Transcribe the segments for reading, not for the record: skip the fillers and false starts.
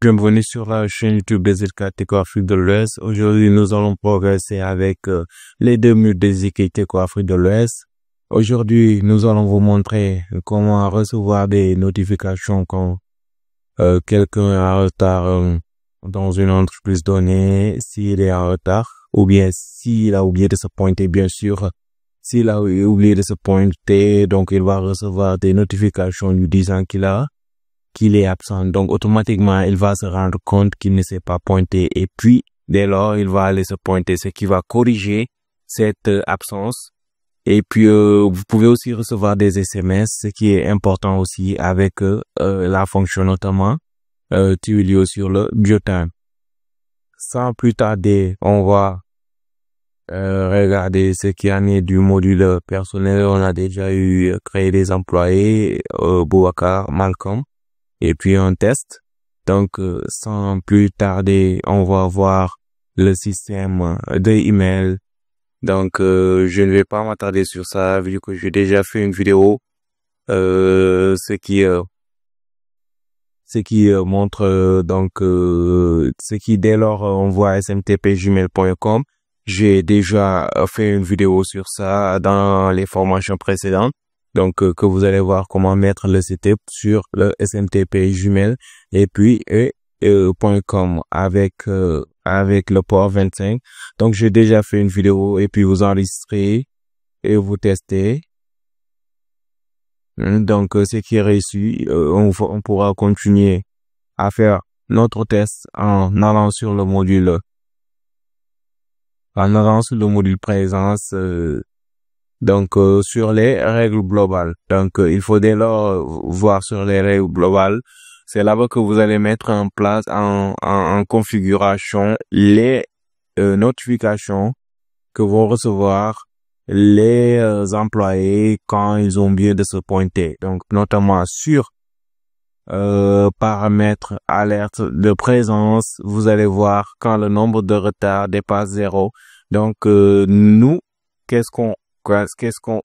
bienvenue sur la chaîne YouTube des Écarts Afrique de l'Ouest. Aujourd'hui, nous allons progresser avec les 2 minutes des Écarts Afrique de l'Ouest. Aujourd'hui, nous allons vous montrer comment recevoir des notifications quand quelqu'un est en retard dans une entreprise donnée, s'il est en retard, ou bien s'il a oublié de se pointer, bien sûr. S'il a oublié de se pointer, donc il va recevoir des notifications lui disant qu'il est absent. Donc, automatiquement, il va se rendre compte qu'il ne s'est pas pointé. Et puis, dès lors, il va aller se pointer, ce qui va corriger cette absence. Et puis, vous pouvez aussi recevoir des SMS, ce qui est important aussi avec la fonction notamment Twilio sur le bulletin. Sans plus tarder, on va regarder ce qui en est du module personnel. On a déjà créé des employés, Boubacar, Malcolm. Et puis un test. Donc, sans plus tarder, on va voir le système de email. Donc, je ne vais pas m'attarder sur ça vu que j'ai déjà fait une vidéo, ce qui montre ce qui dès lors on voit smtp-gmail.com. J'ai déjà fait une vidéo sur ça dans les formations précédentes. Donc, que vous allez voir comment mettre le setup sur le SMTP Gmail et puis .com avec le port 25. Donc, j'ai déjà fait une vidéo et puis vous enregistrez et vous testez. Donc, ce qui est réussi, on pourra continuer à faire notre test en allant sur le module présence. Donc, sur les règles globales. Donc, il faut dès lors voir sur les règles globales. C'est là-bas que vous allez mettre en place, en configuration, les notifications que vont recevoir les employés quand ils ont bien de se pointer. Donc, notamment sur paramètres alerte de présence, vous allez voir quand le nombre de retards dépasse 0. Donc, nous, qu'est-ce qu'on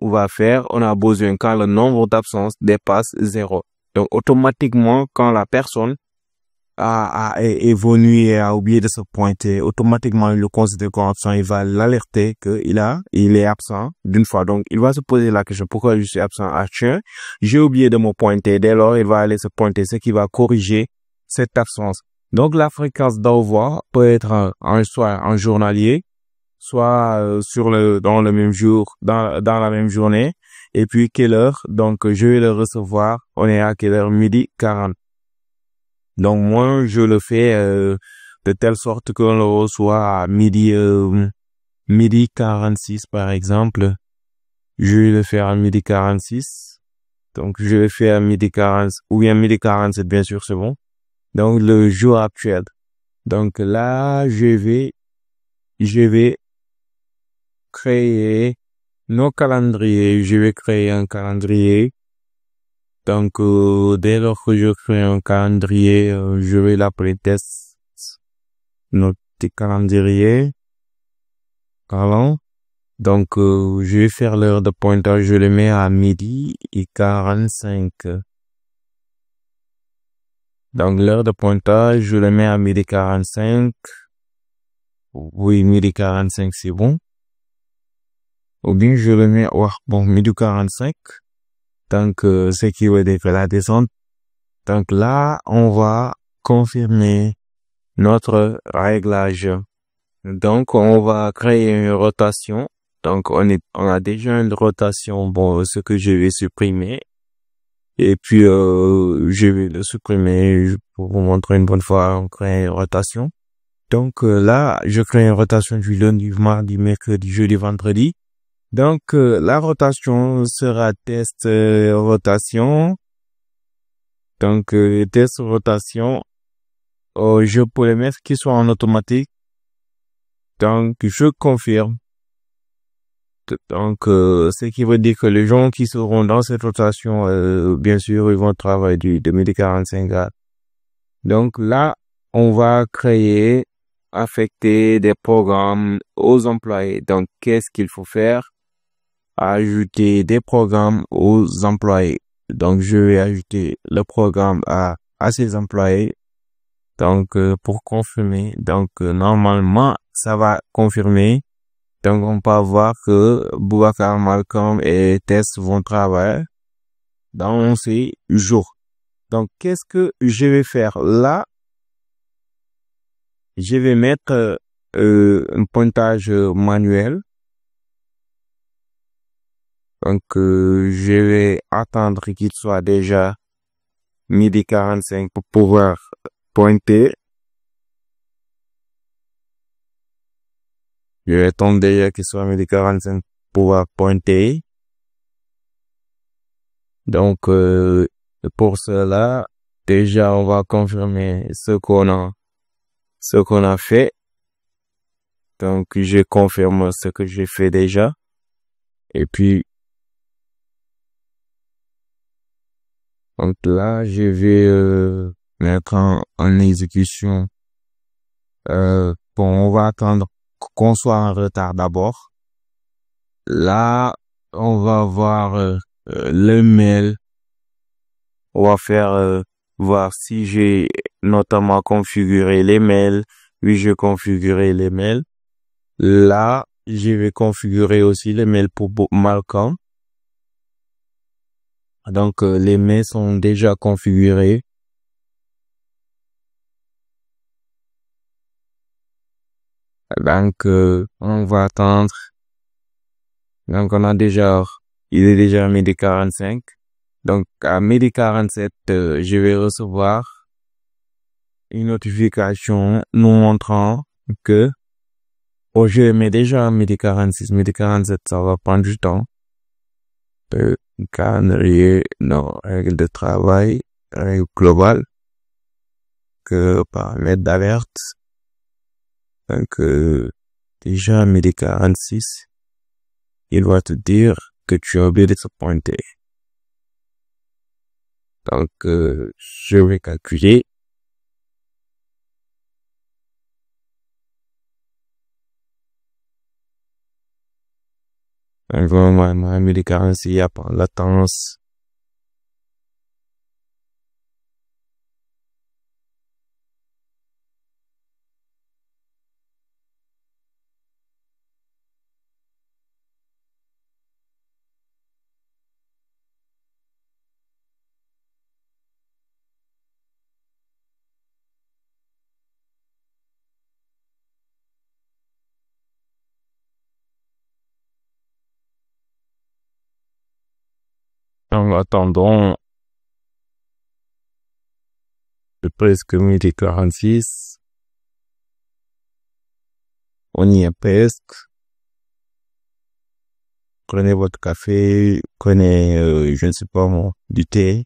va faire? On a besoin quand le nombre d'absences dépasse 0. Donc, automatiquement, quand la personne est venue et a oublié de se pointer, automatiquement, il le considère comme absent. Il va l'alerter il est absent d'une fois. Donc, il va se poser la question, pourquoi je suis absent? Ah, tiens, j'ai oublié de me pointer. Dès lors, il va aller se pointer, ce qui va corriger cette absence. Donc, la fréquence d'envoi peut être soit en journalier, soit dans le même jour, dans la même journée. Et puis, quelle heure? Donc, je vais le recevoir. On est à quelle heure? 12h40. Donc, moi, je le fais, de telle sorte qu'on le reçoit à midi 46, par exemple. Je vais le faire à 12h46. Donc, je vais faire à 12h40, ou bien 12h47, bien sûr, c'est bon. Donc, le jour actuel. Donc, là, je vais créer nos calendriers. Je vais créer un calendrier. Donc, dès lors que je crée un calendrier, je vais l'appeler test. Notre calendrier. Donc, je vais faire l'heure de pointage. Je le mets à 12h45. Donc, l'heure de pointage, je le mets à 12h45. Oui, 12h45, c'est bon. Ou bien je le mets, 12h45. Donc, ce qui veut dire que la descente. Donc là, on va confirmer notre réglage. Donc, on va créer une rotation. Donc, on a déjà une rotation. Bon, ce que je vais supprimer. Et puis, je vais le supprimer pour vous montrer une bonne fois. On crée une rotation. Donc, là, je crée une rotation du lundi, mardi, mercredi, jeudi, vendredi. Donc, la rotation sera test rotation. Donc, test rotation. Je peux les mettre qui soit en automatique. Donc, je confirme. Donc, ce qui veut dire que les gens qui seront dans cette rotation, bien sûr, ils vont travailler de 12h45 à. Donc, là, on va affecter des programmes aux employés. Donc, qu'est-ce qu'il faut faire? Ajouter des programmes aux employés. Donc, je vais ajouter le programme à ces employés. Donc, pour confirmer. Donc, normalement, ça va confirmer. Donc, on peut voir que Boubacar, Malcolm et Tess vont travailler dans ces jours. Donc, qu'est-ce que je vais faire là? Je vais mettre un pointage manuel. Donc, je vais attendre qu'il soit déjà 12h45 pour pouvoir pointer. Je vais attendre déjà qu'il soit 12h45 pour pouvoir pointer. Donc, pour cela, déjà, on va confirmer ce qu'on a fait. Donc, je confirme ce que j'ai fait déjà. Et puis, donc là, je vais mettre en exécution. Bon, on va attendre qu'on soit en retard d'abord. Là, on va voir le mail. On va faire voir si j'ai notamment configuré les mails. Oui, j'ai configuré les mails. Là, je vais configurer aussi les mails pour Malcolm. Donc, les mails sont déjà configurés. Donc, on va attendre. Donc, il est déjà 12h45. Donc, à 12h47, je vais recevoir une notification nous montrant que, je mets déjà à 12h46, 12h47, ça va prendre du temps. Calendrier, non, règle de travail, règle globale, que paramètre d'alerte. Donc, déjà à 12h46, il va te dire que tu as oublié de se pointer. Donc, je vais calculer. Donc, vraiment, à 12h46, il n'y a pas de latence. En attendant, presque 12h46. On y est presque. Prenez votre café, prenez, je ne sais pas moi, du thé.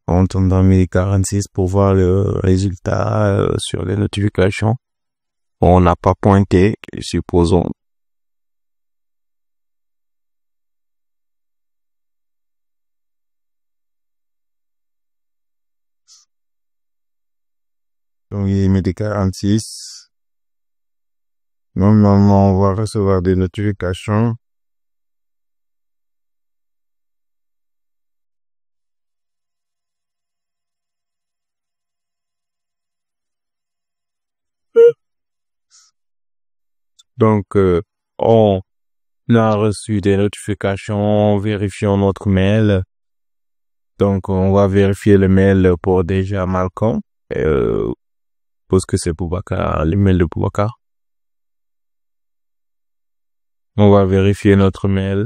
On tombe dans 12h46 pour voir le résultat sur les notifications. On n'a pas pointé, supposons. Donc, il est 12h46. Normalement, on va recevoir des notifications. Donc, on a reçu des notifications, vérifions notre mail. Donc, on va vérifier le mail pour déjà Malcolm. Parce que c'est Boubacar, le mail de Boubacar. On va vérifier notre mail.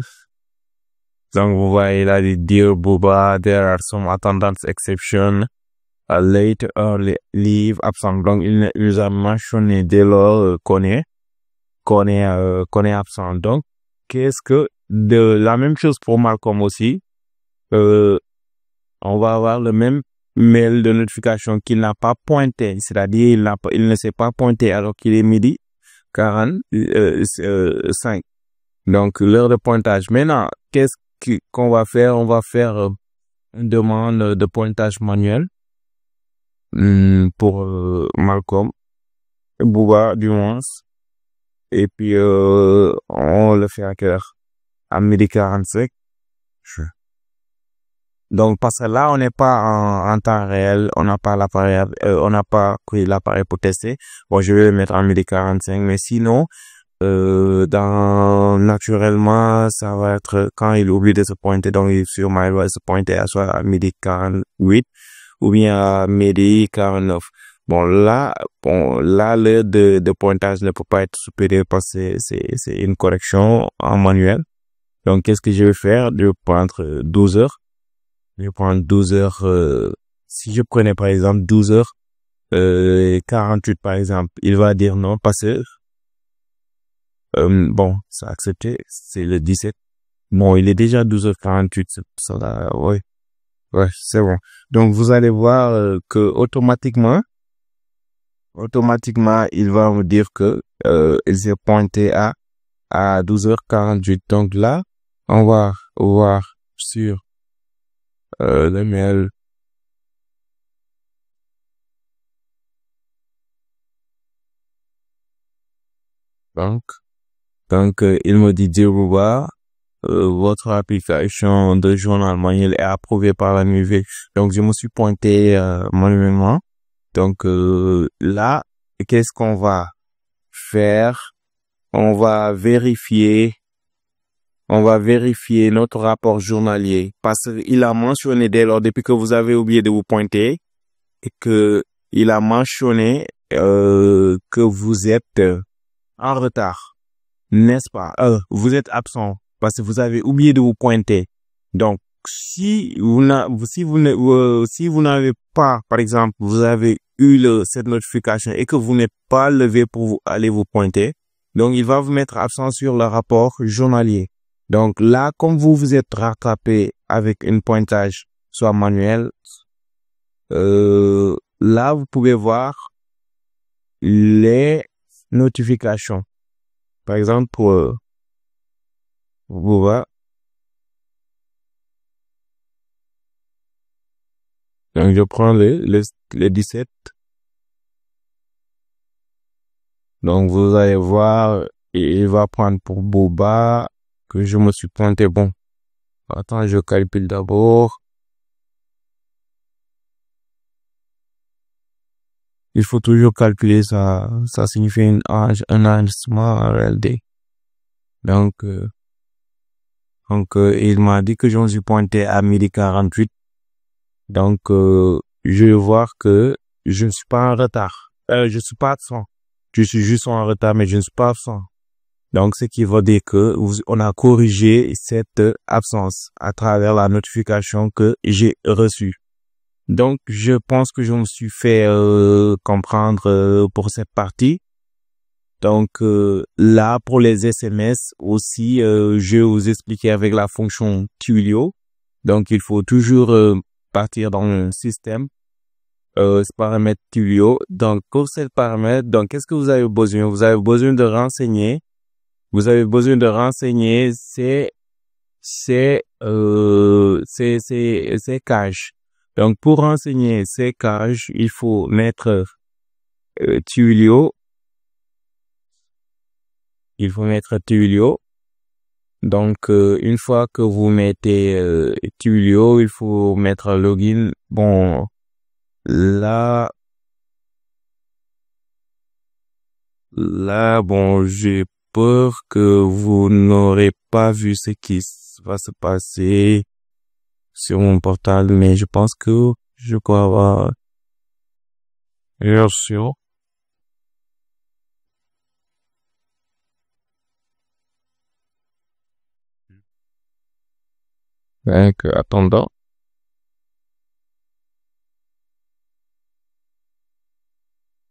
Donc, vous voyez là, Dear Bouba, there are some attendance exceptions. A late early leave absent. Donc, il nous a mentionné dès lors qu'on est absent. Donc, qu'est-ce que de la même chose pour Malcolm aussi. On va avoir le même mail de notification qu'il n'a pas pointé. C'est-à-dire, il ne s'est pas pointé alors qu'il est 12h45. Donc, l'heure de pointage. Maintenant, qu'est-ce qu'on va faire? On va faire une demande de pointage manuel pour Malcolm, Bouba du moins. Et puis, on le fait à quelle heure? À 12h45. Donc, parce que là, on n'est pas en temps réel, on n'a pas l'appareil, on n'a pas pris l'appareil pour tester. Bon, je vais le mettre en midi 45, mais sinon, naturellement, ça va être quand il oublie de se pointer, donc sûrement il va se pointer à soit à midi 48 ou bien à midi 49. Là, l'heure de pointage ne peut pas être supérieure parce que c'est une correction en manuel. Donc, qu'est-ce que je vais faire? Je vais prendre 12 heures. Je vais prendre 12 heures, si je prenais par exemple 12 heures, 48 par exemple, il va dire non parce que, bon, c'est accepté, c'est le 17. Bon, il est déjà 12h48, c'est ça là, ouais, c'est bon. Donc, vous allez voir que automatiquement, il va me dire que, il s'est pointé à 12h48. Donc là, on va voir sur le mail. Donc, il me dit Deruba, votre application de journal manuel est approuvée par la NUV. Donc, je me suis pointé manuellement. Donc, là, qu'est-ce qu'on va faire? On va vérifier notre rapport journalier parce qu'il a mentionné dès lors, depuis que vous avez oublié de vous pointer, et que il a mentionné que vous êtes en retard, n'est-ce pas? Vous êtes absent parce que vous avez oublié de vous pointer. Donc, si vous n'avez pas, par exemple, vous avez eu cette notification et que vous n'êtes pas levé pour aller vous pointer, donc il va vous mettre absent sur le rapport journalier. Donc là, comme vous êtes rattrapé avec un pointage soit manuel, là, vous pouvez voir les notifications. Par exemple, vous voir. Donc, je prends les 17. Donc, vous allez voir, et il va prendre pour Boba que je me suis pointé. Bon, attends, je calcule d'abord. Il faut toujours calculer ça. Ça signifie un enregistrement en réalité. Donc, il m'a dit que je me suis pointé à midi 48. Donc, je vais voir que je ne suis pas en retard. Je suis pas absent. Je suis juste en retard, mais je ne suis pas absent. Donc, ce qui veut dire que on a corrigé cette absence à travers la notification que j'ai reçue. Donc, je pense que je me suis fait comprendre pour cette partie. Donc, là, pour les SMS aussi, je vais vous expliquer avec la fonction Twilio. Donc, il faut toujours partir dans le système, ce paramètre Twilio. Donc, pour ce paramètre, donc, qu'est-ce que vous avez besoin? Vous avez besoin de renseigner. Ces caches. Donc, pour renseigner ces caches, il faut mettre Twilio. Donc, une fois que vous mettez Twilio, il faut mettre login. Bon, là, bon, j'ai peur que vous n'aurez pas vu ce qui va se passer sur mon portable, mais je pense que je crois avoir reçu. Donc, attendant.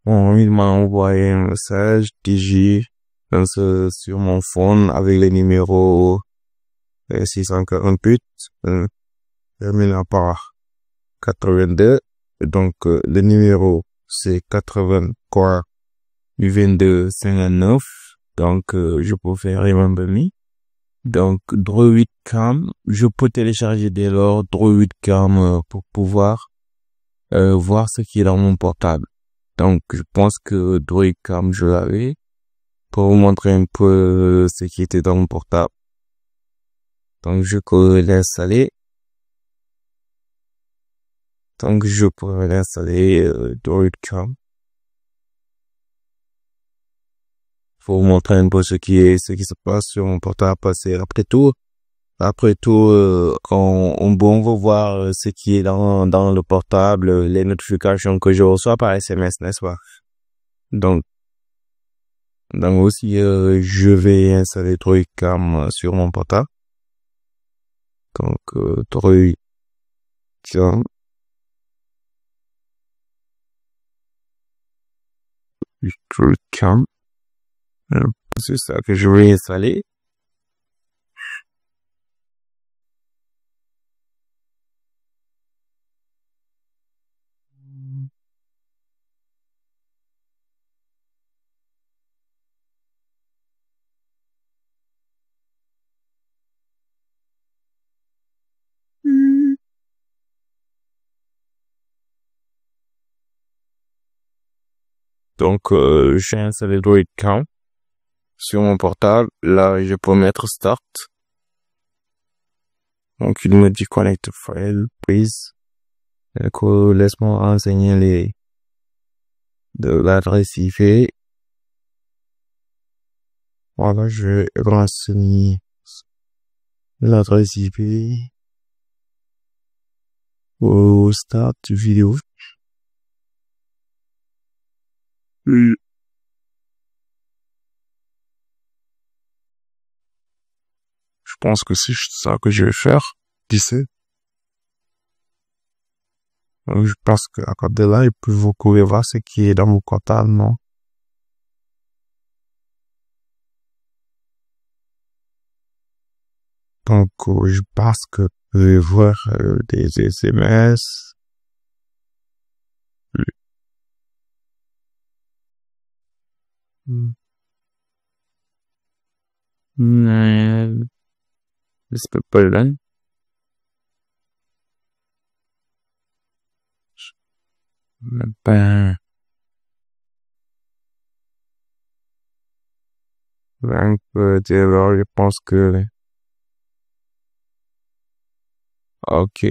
Bon, il m'a envoyé un message DJ sur mon phone avec le numéro 648, terminé par 82. Donc, le numéro, c'est 83 22 59. Donc, je peux faire Remember Me. Donc, Droidcam, je peux télécharger dès lors Droidcam pour pouvoir voir ce qui est dans mon portable. Donc, je pense que Droidcam, je l'avais pour vous montrer un peu ce qui était dans mon portable. Donc, je peux l'installer. Donc, je pourrais l'installer, Droidcam. Faut vous montrer un peu ce qui se passe sur mon portable, parce que après tout, on va voir ce qui est dans le portable, les notifications que je reçois par SMS, n'est-ce pas? Donc aussi, je vais installer Droidcam sur mon portable. Donc, Droidcam. C'est ça que je vais installer. Donc, j'ai installé Droidcam sur mon portable. Là, je peux mettre Start. Donc, il me dit Connect File, please. Laisse-moi renseigner de l'adresse IP. Voilà, je vais renseigner l'adresse IP au Start vidéo. Je pense que c'est ça que je vais faire. 17. Donc, je pense qu'à côté de là, vous pouvez voir ce qui est dans mon portable, non? Donc, je pense que je vais voir des SMS. C'est pas là. Ben, alors, je pense que, ok,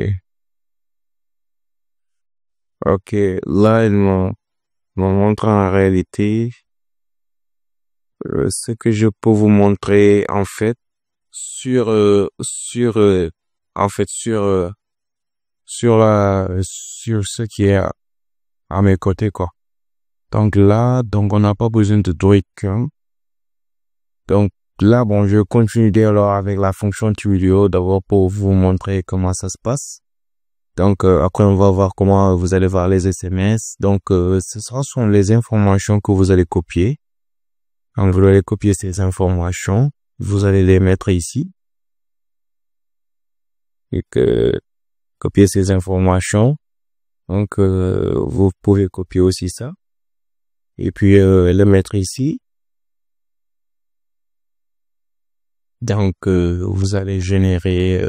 là, il me montre en réalité, ce que je peux vous montrer, en fait, sur ce qui est à mes côtés, quoi. Donc là, on n'a pas besoin de Droidcam. Donc là, bon, je continue alors avec la fonction Twilio d'abord pour vous montrer comment ça se passe. Donc après, on va voir comment vous allez voir les SMS. Donc ce sont les informations que vous allez copier. Donc vous allez copier ces informations. Vous allez les mettre ici. Et copier ces informations. Donc vous pouvez copier aussi ça. Et puis le mettre ici. Donc vous allez générer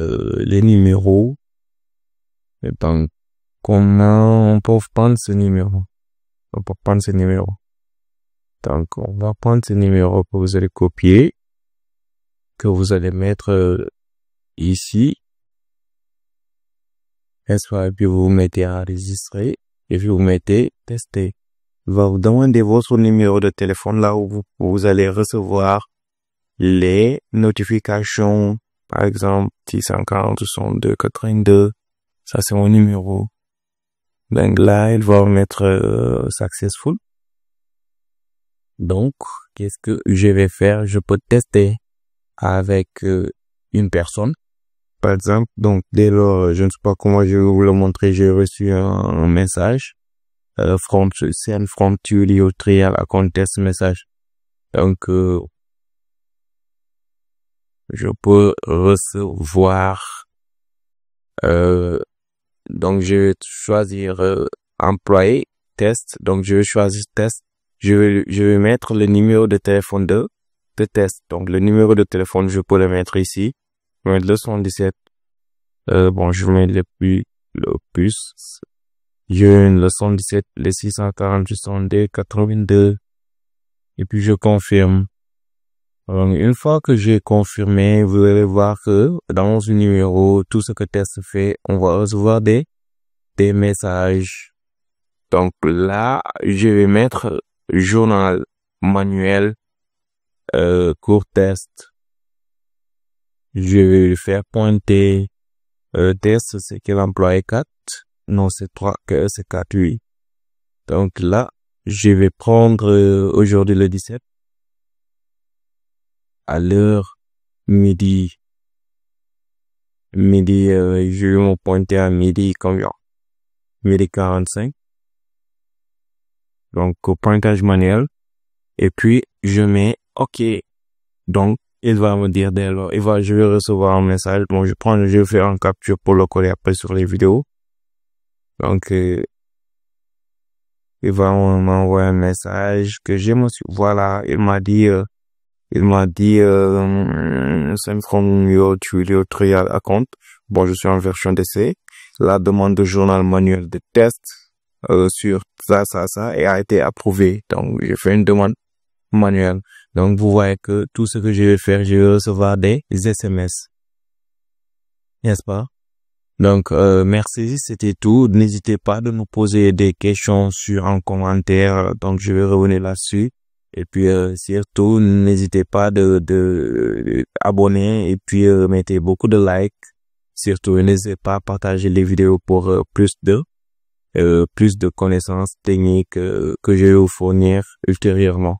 les numéros. Et donc comment on peut prendre ce numéro? On peut prendre ce numéro. Donc on va prendre ce numéro que vous allez copier, que vous allez mettre ici. Et puis vous mettez enregistrer et puis vous mettez tester. Il va vous demander votre numéro de téléphone là où vous allez recevoir les notifications. Par exemple, 640 62 82. Ça, c'est mon numéro. Donc là, il va mettre successful. Donc, qu'est-ce que je vais faire? Je peux tester avec une personne. Par exemple, donc dès lors, je ne sais pas comment je vais vous le montrer, j'ai reçu un message from Twilio trial à contest message. Donc je peux recevoir donc je vais choisir employé test. Donc je vais choisir test. Je vais mettre le numéro de téléphone de test. Donc le numéro de téléphone, je peux le mettre ici. Le 217. Bon, je mets le plus. Je mets le 117, le 640, 62, 82. Et puis je confirme. Donc, une fois que j'ai confirmé, vous allez voir que dans ce numéro, tout ce que test fait, on va recevoir des des messages. Donc là, je vais mettre journal manuel, court test. Je vais le faire pointer. Test, c'est quel employé 4? Non, c'est 3, que c'est 4, oui. Donc là, je vais prendre aujourd'hui le 17 à l'heure midi. Je vais me pointer à midi combien? Midi 45. Donc au pointage manuel. Et puis je mets OK. Donc il va me dire dès lors, je vais recevoir un message. Bon, je vais faire un capture pour le coller après sur les vidéos. Donc il va m'envoyer un message que j'ai reçu. Voilà, il m'a dit send from your trial account. Bon, je suis en version d'essai. La demande de journal manuel de test sur ça et a été approuvée. Donc j'ai fait une demande manuelle. Donc vous voyez que tout ce que je vais faire, je vais recevoir des SMS. N'est-ce pas? Donc merci, c'était tout. N'hésitez pas de nous poser des questions en commentaire. Donc je vais revenir là-dessus. Et puis surtout, n'hésitez pas de abonner et puis mettez beaucoup de likes. Surtout, n'hésitez pas à partager les vidéos pour plus de connaissances techniques que je vais vous fournir ultérieurement.